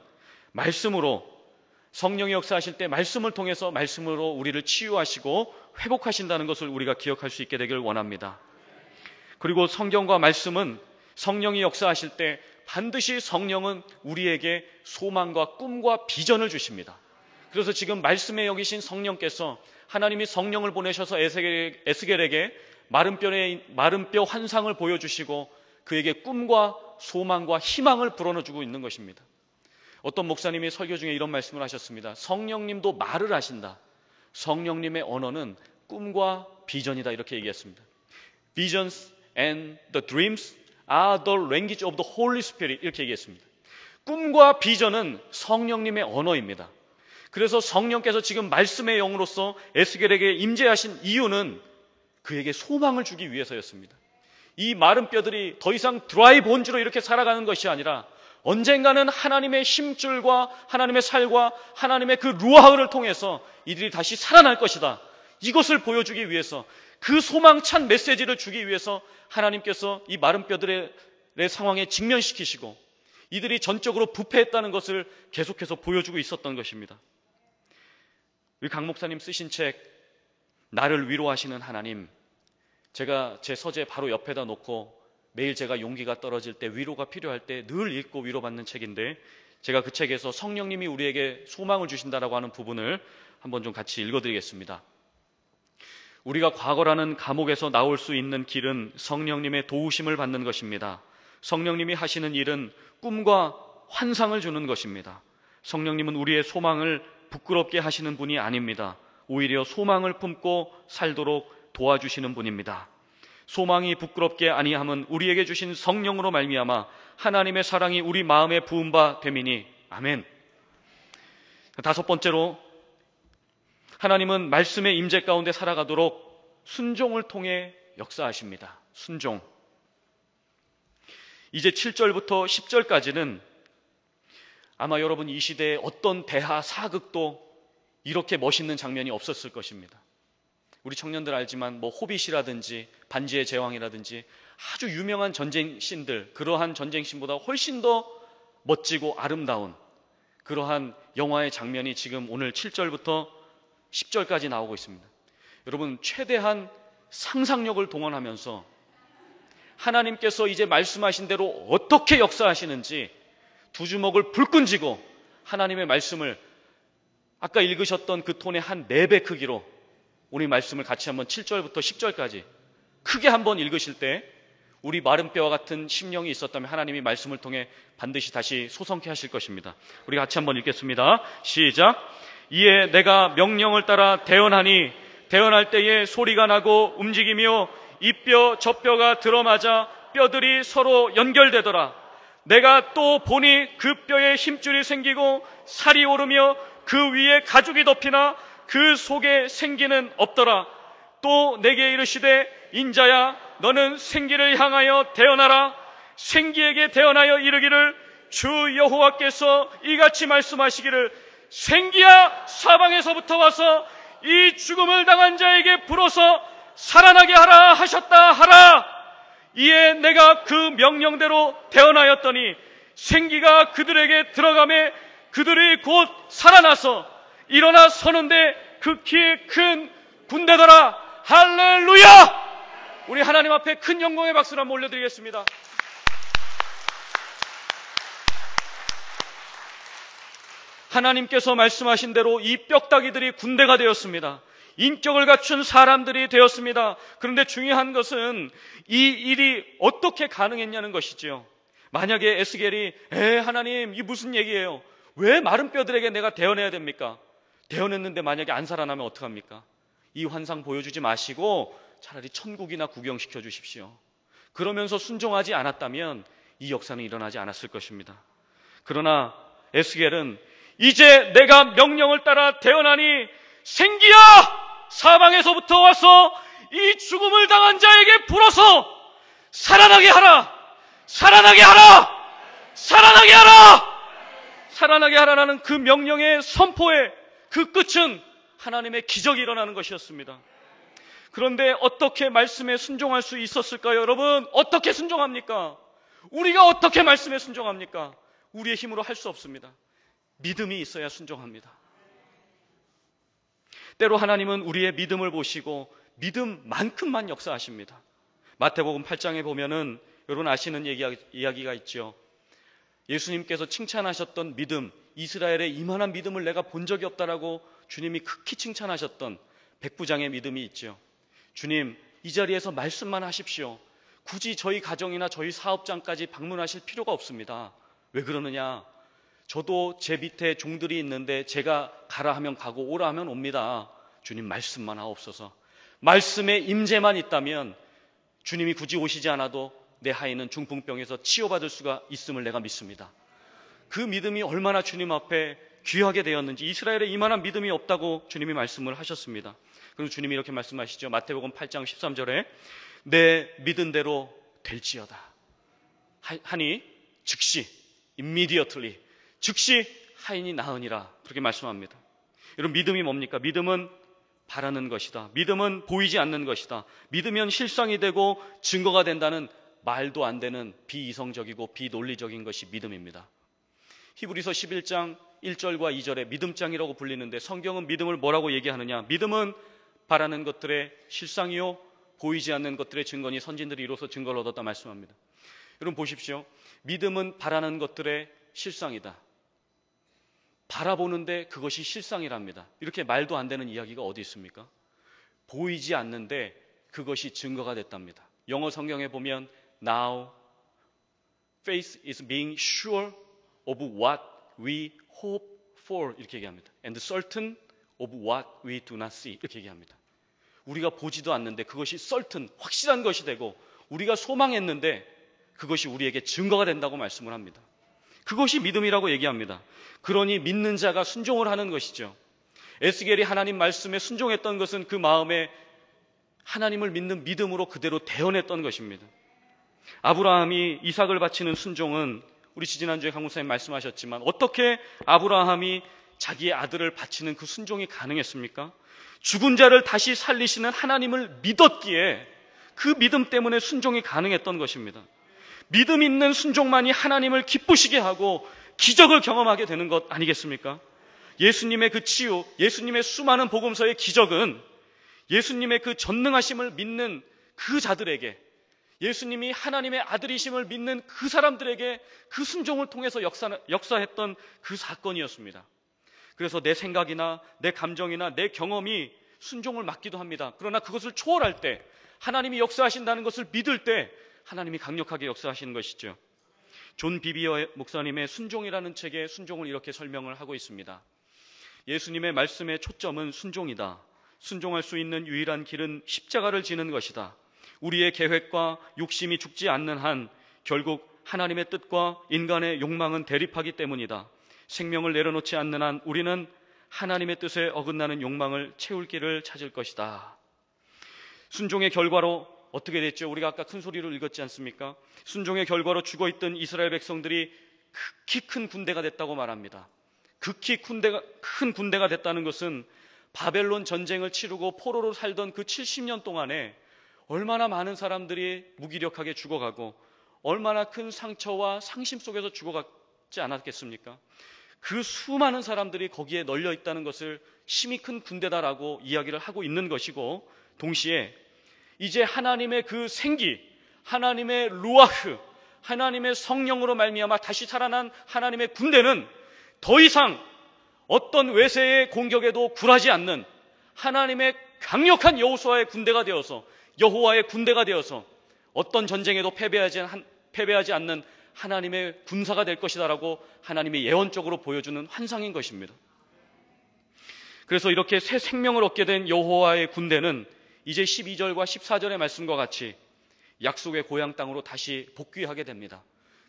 말씀으로, 성령이 역사하실 때 말씀을 통해서 말씀으로 우리를 치유하시고 회복하신다는 것을 우리가 기억할 수 있게 되길 원합니다. 그리고 성경과 말씀은 성령이 역사하실 때 반드시 성령은 우리에게 소망과 꿈과 비전을 주십니다. 그래서 지금 말씀에 여기신 성령께서, 하나님이 성령을 보내셔서 에스겔에게 마른 뼈 환상을 보여주시고 그에게 꿈과 소망과 희망을 불어넣어주고 있는 것입니다. 어떤 목사님이 설교 중에 이런 말씀을 하셨습니다. 성령님도 말을 하신다. 성령님의 언어는 꿈과 비전이다, 이렇게 얘기했습니다. Visions and the dreams are the language of the Holy Spirit, 이렇게 얘기했습니다. 꿈과 비전은 성령님의 언어입니다. 그래서 성령께서 지금 말씀의 영으로서 에스겔에게 임재하신 이유는 그에게 소망을 주기 위해서였습니다. 이 마른 뼈들이 더 이상 드라이 본즈로 이렇게 살아가는 것이 아니라 언젠가는 하나님의 힘줄과 하나님의 살과 하나님의 그 루아흐를 통해서 이들이 다시 살아날 것이다. 이것을 보여주기 위해서, 그 소망찬 메시지를 주기 위해서 하나님께서 이 마른 뼈들의 상황에 직면시키시고 이들이 전적으로 부패했다는 것을 계속해서 보여주고 있었던 것입니다. 우리 강 목사님 쓰신 책 나를 위로하시는 하나님, 제가 제 서재 바로 옆에다 놓고 매일 제가 용기가 떨어질 때, 위로가 필요할 때 늘 읽고 위로받는 책인데, 제가 그 책에서 성령님이 우리에게 소망을 주신다라고 하는 부분을 한번 좀 같이 읽어드리겠습니다. 우리가 과거라는 감옥에서 나올 수 있는 길은 성령님의 도우심을 받는 것입니다. 성령님이 하시는 일은 꿈과 환상을 주는 것입니다. 성령님은 우리의 소망을 부끄럽게 하시는 분이 아닙니다. 오히려 소망을 품고 살도록 도와주시는 분입니다. 소망이 부끄럽게 아니함은 우리에게 주신 성령으로 말미암아 하나님의 사랑이 우리 마음에 부은 바 됨이니 아멘. 다섯 번째로, 하나님은 말씀의 임재 가운데 살아가도록 순종을 통해 역사하십니다. 순종. 이제 7절부터 10절까지는 아마 여러분 이 시대에 어떤 대하 사극도 이렇게 멋있는 장면이 없었을 것입니다. 우리 청년들 알지만 뭐 호빗이라든지 반지의 제왕이라든지 아주 유명한 전쟁신들, 그러한 전쟁신보다 훨씬 더 멋지고 아름다운 그러한 영화의 장면이 지금 오늘 7절부터 10절까지 나오고 있습니다. 여러분, 최대한 상상력을 동원하면서 하나님께서 이제 말씀하신 대로 어떻게 역사하시는지 두 주먹을 불끈 쥐고 하나님의 말씀을 아까 읽으셨던 그 톤의 한 4배 크기로 우리 말씀을 같이 한번 7절부터 10절까지 크게 한번 읽으실 때 우리 마른 뼈와 같은 심령이 있었다면 하나님이 말씀을 통해 반드시 다시 소성케 하실 것입니다. 우리 같이 한번 읽겠습니다. 시작. 이에 내가 명령을 따라 대언하니 대언할 때에 소리가 나고 움직이며 이 뼈 저 뼈가 들어맞아 뼈들이 서로 연결되더라. 내가 또 보니 그 뼈에 힘줄이 생기고 살이 오르며 그 위에 가죽이 덮이나 그 속에 생기는 없더라. 또 내게 이르시되 인자야 너는 생기를 향하여 대언하라. 생기에게 대언하여 이르기를 주 여호와께서 이같이 말씀하시기를 생기야 사방에서부터 와서 이 죽음을 당한 자에게 불어서 살아나게 하라 하셨다 하라. 이에 내가 그 명령대로 대언하였더니 생기가 그들에게 들어가매 그들이 곧 살아나서 일어나 서는데 극히 큰 군대더라. 할렐루야! 우리 하나님 앞에 큰 영광의 박수를 한번 올려드리겠습니다. 하나님께서 말씀하신 대로 이 뼈다귀들이 군대가 되었습니다. 인격을 갖춘 사람들이 되었습니다. 그런데 중요한 것은 이 일이 어떻게 가능했냐는 것이지요. 만약에 에스겔이 하나님 이 무슨 얘기예요? 왜 마른 뼈들에게 내가 대언해야 됩니까? 대언했는데 만약에 안 살아나면 어떡합니까? 이 환상 보여주지 마시고 차라리 천국이나 구경시켜 주십시오. 그러면서 순종하지 않았다면 이 역사는 일어나지 않았을 것입니다. 그러나 에스겔은 이제 내가 명령을 따라 대언하니 생기야 사방에서부터 와서 이 죽음을 당한 자에게 불어서 살아나게 하라. 살아나게 하라. 살아나게 하라. 살아나게 하라라는 그 명령의 선포의 그 끝은 하나님의 기적이 일어나는 것이었습니다. 그런데 어떻게 말씀에 순종할 수 있었을까요? 여러분, 어떻게 순종합니까? 우리가 어떻게 말씀에 순종합니까? 우리의 힘으로 할 수 없습니다. 믿음이 있어야 순종합니다. 때로 하나님은 우리의 믿음을 보시고 믿음만큼만 역사하십니다. 마태복음 8장에 보면은 여러분 아시는 이야기가 있죠. 예수님께서 칭찬하셨던 믿음, 이스라엘의 이만한 믿음을 내가 본 적이 없다라고 주님이 극히 칭찬하셨던 백부장의 믿음이 있죠. 주님, 이 자리에서 말씀만 하십시오. 굳이 저희 가정이나 저희 사업장까지 방문하실 필요가 없습니다. 왜 그러느냐? 저도 제 밑에 종들이 있는데 제가 가라 하면 가고 오라 하면 옵니다. 주님 말씀만 하옵소서. 말씀의 임재만 있다면 주님이 굳이 오시지 않아도 내 하인은 중풍병에서 치유받을 수가 있음을 내가 믿습니다. 그 믿음이 얼마나 주님 앞에 귀하게 되었는지, 이스라엘에 이만한 믿음이 없다고 주님이 말씀을 하셨습니다. 그리고 주님이 이렇게 말씀하시죠. 마태복음 8장 13절에 내 믿은 대로 될지어다 하니 즉시 immediately 즉시 하인이 나으니라 그렇게 말씀합니다. 여러분, 믿음이 뭡니까? 믿음은 바라는 것이다. 믿음은 보이지 않는 것이다. 믿으면 실상이 되고 증거가 된다는 말도 안 되는 비이성적이고 비논리적인 것이 믿음입니다. 히브리서 11장 1절과 2절에 믿음장이라고 불리는데 성경은 믿음을 뭐라고 얘기하느냐? 믿음은 바라는 것들의 실상이요 보이지 않는 것들의 증거니 선진들이 이로써 증거를 얻었다 말씀합니다. 여러분 보십시오. 믿음은 바라는 것들의 실상이다. 바라보는데 그것이 실상이랍니다. 이렇게 말도 안 되는 이야기가 어디 있습니까? 보이지 않는데 그것이 증거가 됐답니다. 영어 성경에 보면 Now faith is being sure of what we hope for 이렇게 얘기합니다. And certain of what we do not see 이렇게 얘기합니다. 우리가 보지도 않는데 그것이 certain, 확실한 것이 되고 우리가 소망했는데 그것이 우리에게 증거가 된다고 말씀을 합니다. 그것이 믿음이라고 얘기합니다. 그러니 믿는 자가 순종을 하는 것이죠. 에스겔이 하나님 말씀에 순종했던 것은 그 마음에 하나님을 믿는 믿음으로 그대로 대언했던 것입니다. 아브라함이 이삭을 바치는 순종은 우리 지지난주에 강 목사님 말씀하셨지만 어떻게 아브라함이 자기의 아들을 바치는 그 순종이 가능했습니까? 죽은 자를 다시 살리시는 하나님을 믿었기에 그 믿음 때문에 순종이 가능했던 것입니다. 믿음 있는 순종만이 하나님을 기쁘시게 하고 기적을 경험하게 되는 것 아니겠습니까? 예수님의 그 치유, 예수님의 수많은 복음서의 기적은 예수님의 그 전능하심을 믿는 그 자들에게, 예수님이 하나님의 아들이심을 믿는 그 사람들에게 그 순종을 통해서 역사했던 그 사건이었습니다. 그래서 내 생각이나 내 감정이나 내 경험이 순종을 맡기도 합니다. 그러나 그것을 초월할 때, 하나님이 역사하신다는 것을 믿을 때 하나님이 강력하게 역사하시는 것이죠. 존 비비어 목사님의 순종이라는 책에 순종을 이렇게 설명을 하고 있습니다. 예수님의 말씀의 초점은 순종이다. 순종할 수 있는 유일한 길은 십자가를 지는 것이다. 우리의 계획과 욕심이 죽지 않는 한 결국 하나님의 뜻과 인간의 욕망은 대립하기 때문이다. 생명을 내려놓지 않는 한 우리는 하나님의 뜻에 어긋나는 욕망을 채울 길을 찾을 것이다. 순종의 결과로 어떻게 됐죠? 우리가 아까 큰 소리로 읽었지 않습니까? 순종의 결과로 죽어있던 이스라엘 백성들이 극히 큰 군대가 됐다고 말합니다. 극히 큰 군대가 됐다는 것은 바벨론 전쟁을 치르고 포로로 살던 그 70년 동안에 얼마나 많은 사람들이 무기력하게 죽어가고 얼마나 큰 상처와 상심 속에서 죽어갔지 않았겠습니까? 그 수많은 사람들이 거기에 널려 있다는 것을 힘이 큰 군대다라고 이야기를 하고 있는 것이고, 동시에 이제 하나님의 그 생기, 하나님의 루아흐, 하나님의 성령으로 말미암아 다시 살아난 하나님의 군대는 더 이상 어떤 외세의 공격에도 굴하지 않는 하나님의 강력한 여호와의 군대가 되어서 어떤 전쟁에도 패배하지 않는 하나님의 군사가 될 것이다라고 하나님이 예언적으로 보여주는 환상인 것입니다. 그래서 이렇게 새 생명을 얻게 된 여호와의 군대는 이제 12절과 14절의 말씀과 같이 약속의 고향 땅으로 다시 복귀하게 됩니다.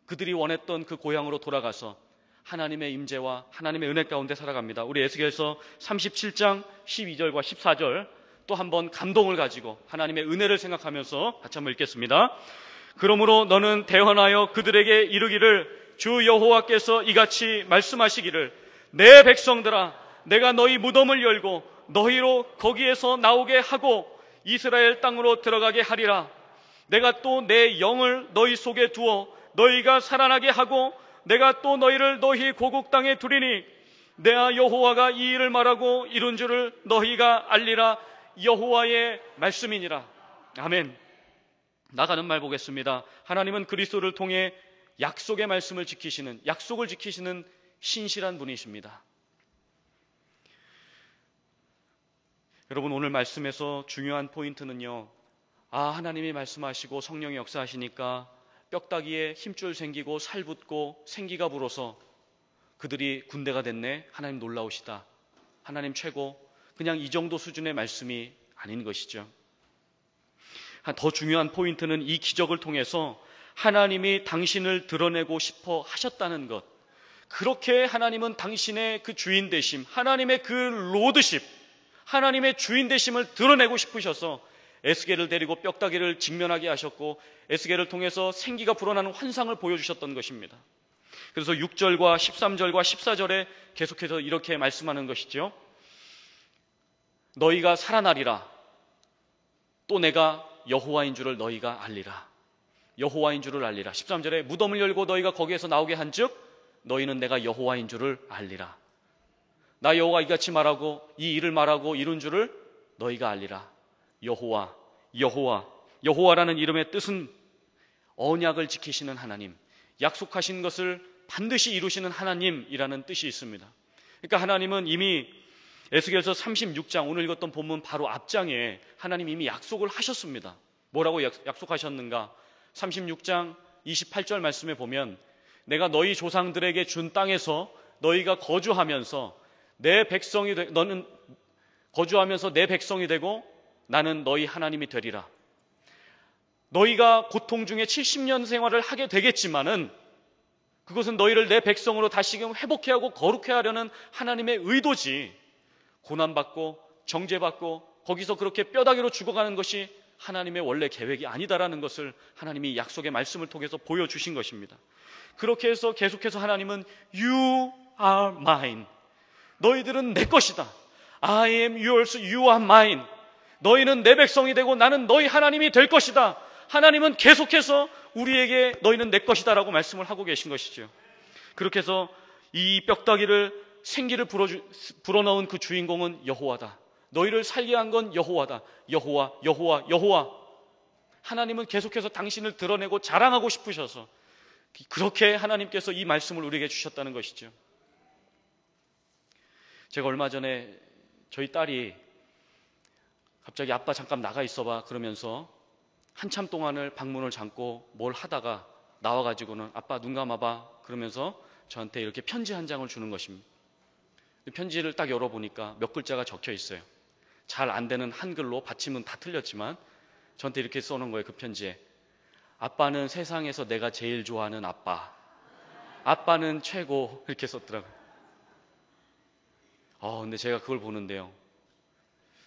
그들이 원했던 그 고향으로 돌아가서 하나님의 임재와 하나님의 은혜 가운데 살아갑니다. 우리 에스겔서 37장 12절과 14절 또 한번 감동을 가지고 하나님의 은혜를 생각하면서 같이 한번 읽겠습니다. 그러므로 너는 대언하여 그들에게 이르기를 주 여호와께서 이같이 말씀하시기를 내 백성들아 내가 너희 무덤을 열고 너희로 거기에서 나오게 하고 이스라엘 땅으로 들어가게 하리라. 내가 또 내 영을 너희 속에 두어 너희가 살아나게 하고 내가 또 너희를 너희 고국 땅에 두리니 내가 여호와가 이 일을 말하고 이룬 줄을 너희가 알리라. 여호와의 말씀이니라. 아멘. 나가는 말 보겠습니다. 하나님은 그리스도를 통해 약속의 말씀을 지키시는, 약속을 지키시는 신실한 분이십니다. 여러분, 오늘 말씀에서 중요한 포인트는요, 하나님이 말씀하시고 성령이 역사하시니까 뼈다귀에 힘줄 생기고 살 붙고 생기가 불어서 그들이 군대가 됐네. 하나님 놀라우시다. 하나님 최고. 그냥 이 정도 수준의 말씀이 아닌 것이죠. 더 중요한 포인트는 이 기적을 통해서 하나님이 당신을 드러내고 싶어 하셨다는 것. 그렇게 하나님은 당신의 그 주인 되심, 하나님의 그 로드십, 하나님의 주인 되심을 드러내고 싶으셔서 에스겔을 데리고 뼈다귀를 직면하게 하셨고 에스겔을 통해서 생기가 불어나는 환상을 보여주셨던 것입니다. 그래서 6절과 13절과 14절에 계속해서 이렇게 말씀하는 것이죠. 너희가 살아나리라. 또 내가 여호와인 줄을 너희가 알리라. 여호와인 줄을 알리라. 13절에 무덤을 열고 너희가 거기에서 나오게 한즉 너희는 내가 여호와인 줄을 알리라. 나 여호와 이같이 말하고 이 일을 말하고 이룬 줄을 너희가 알리라. 여호와, 여호와라는 이름의 뜻은 언약을 지키시는 하나님, 약속하신 것을 반드시 이루시는 하나님이라는 뜻이 있습니다. 그러니까 하나님은 이미 에스겔서 36장, 오늘 읽었던 본문 바로 앞장에 하나님 이미 약속을 하셨습니다. 뭐라고 약속하셨는가? 36장 28절 말씀에 보면 내가 너희 조상들에게 준 땅에서 너희가 거주하면서 너는 거주하면서 내 백성이 되고 나는 너희 하나님이 되리라. 너희가 고통 중에 70년 생활을 하게 되겠지만은 그것은 너희를 내 백성으로 다시금 회복해 하고 거룩해 하려는 하나님의 의도지, 고난받고 정죄받고 거기서 그렇게 뼈다귀로 죽어가는 것이 하나님의 원래 계획이 아니다라는 것을 하나님이 약속의 말씀을 통해서 보여주신 것입니다. 그렇게 해서 계속해서 하나님은 You are mine. 너희들은 내 것이다. I am yours, you are mine. 너희는 내 백성이 되고 나는 너희 하나님이 될 것이다. 하나님은 계속해서 우리에게 너희는 내 것이다 라고 말씀을 하고 계신 것이죠. 그렇게 해서 이 뼈다귀를 생기를 불어넣은 그 주인공은 여호와다. 너희를 살게 한 건 여호와다. 여호와, 여호와, 여호와. 하나님은 계속해서 당신을 드러내고 자랑하고 싶으셔서 그렇게 하나님께서 이 말씀을 우리에게 주셨다는 것이죠. 제가 얼마 전에 저희 딸이 갑자기 아빠 잠깐 나가 있어봐 그러면서 한참 동안을 방문을 잠고 뭘 하다가 나와가지고는 아빠 눈 감아봐 그러면서 저한테 이렇게 편지 한 장을 주는 것입니다. 편지를 딱 열어보니까 몇 글자가 적혀 있어요. 잘 안 되는 한글로 받침은 다 틀렸지만 저한테 이렇게 써놓은 거예요. 그 편지에 아빠는 세상에서 내가 제일 좋아하는 아빠, 아빠는 최고, 이렇게 썼더라고요. 근데 제가 그걸 보는데요,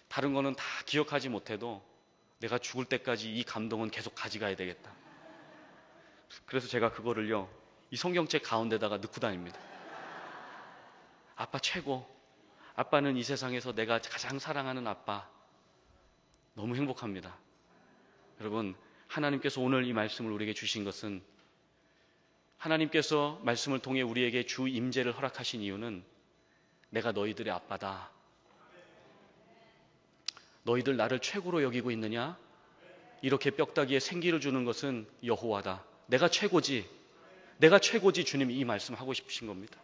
다른 거는 다 기억하지 못해도 내가 죽을 때까지 이 감동은 계속 가져가야 되겠다. 그래서 제가 그거를요 이 성경책 가운데다가 넣고 다닙니다. 아빠 최고, 아빠는 이 세상에서 내가 가장 사랑하는 아빠. 너무 행복합니다. 여러분, 하나님께서 오늘 이 말씀을 우리에게 주신 것은, 하나님께서 말씀을 통해 우리에게 주 임재를 허락하신 이유는 내가 너희들의 아빠다. 너희들 나를 최고로 여기고 있느냐? 이렇게 뼈다귀에 생기를 주는 것은 여호와다. 내가 최고지. 내가 최고지. 주님이 이 말씀하고 싶으신 겁니다.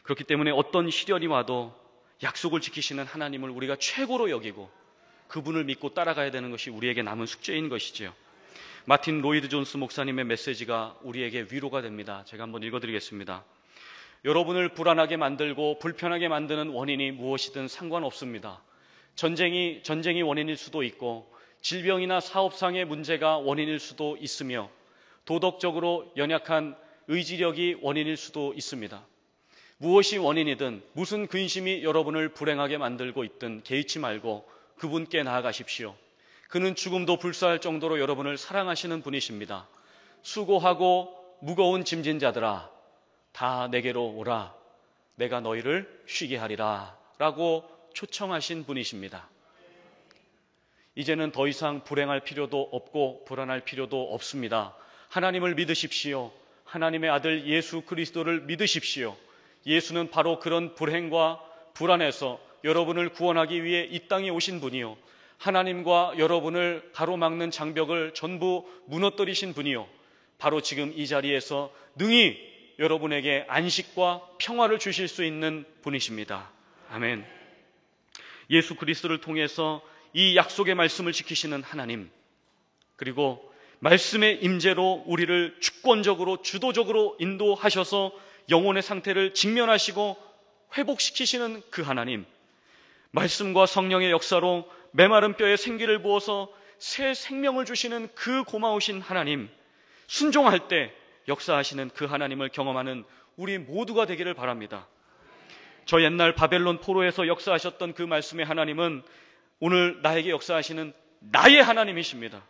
그렇기 때문에 어떤 시련이 와도 약속을 지키시는 하나님을 우리가 최고로 여기고 그분을 믿고 따라가야 되는 것이 우리에게 남은 숙제인 것이지요. 마틴 로이드 존스 목사님의 메시지가 우리에게 위로가 됩니다. 제가 한번 읽어드리겠습니다. 여러분을 불안하게 만들고 불편하게 만드는 원인이 무엇이든 상관없습니다. 전쟁이 원인일 수도 있고 질병이나 사업상의 문제가 원인일 수도 있으며 도덕적으로 연약한 의지력이 원인일 수도 있습니다. 무엇이 원인이든 무슨 근심이 여러분을 불행하게 만들고 있든 개의치 말고 그분께 나아가십시오. 그는 죽음도 불사할 정도로 여러분을 사랑하시는 분이십니다. 수고하고 무거운 짐진 자들아 다 내게로 오라. 내가 너희를 쉬게 하리라 라고 초청하신 분이십니다. 이제는 더 이상 불행할 필요도 없고 불안할 필요도 없습니다. 하나님을 믿으십시오. 하나님의 아들 예수 그리스도를 믿으십시오. 예수는 바로 그런 불행과 불안에서 여러분을 구원하기 위해 이 땅에 오신 분이요, 하나님과 여러분을 가로막는 장벽을 전부 무너뜨리신 분이요, 바로 지금 이 자리에서 능히 여러분에게 안식과 평화를 주실 수 있는 분이십니다. 아멘. 예수 그리스도를 통해서 이 약속의 말씀을 지키시는 하나님, 그리고 말씀의 임재로 우리를 주권적으로 주도적으로 인도하셔서 영혼의 상태를 직면하시고 회복시키시는 그 하나님, 말씀과 성령의 역사로 메마른 뼈에 생기를 부어서 새 생명을 주시는 그 고마우신 하나님, 순종할 때 역사하시는 그 하나님을 경험하는 우리 모두가 되기를 바랍니다. 저 옛날 바벨론 포로에서 역사하셨던 그 말씀의 하나님은 오늘 나에게 역사하시는 나의 하나님이십니다.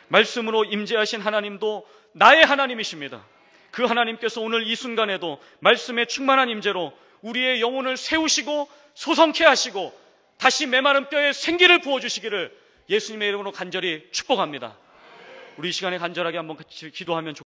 말씀으로 임재하신 하나님도 나의 하나님이십니다. 그 하나님께서 오늘 이 순간에도 말씀의 충만한 임재로 우리의 영혼을 세우시고 소성케 하시고 다시 메마른 뼈에 생기를 부어주시기를 예수님의 이름으로 간절히 축복합니다. 우리 이 시간에 간절하게 한번 같이 기도하면 좋겠습니다.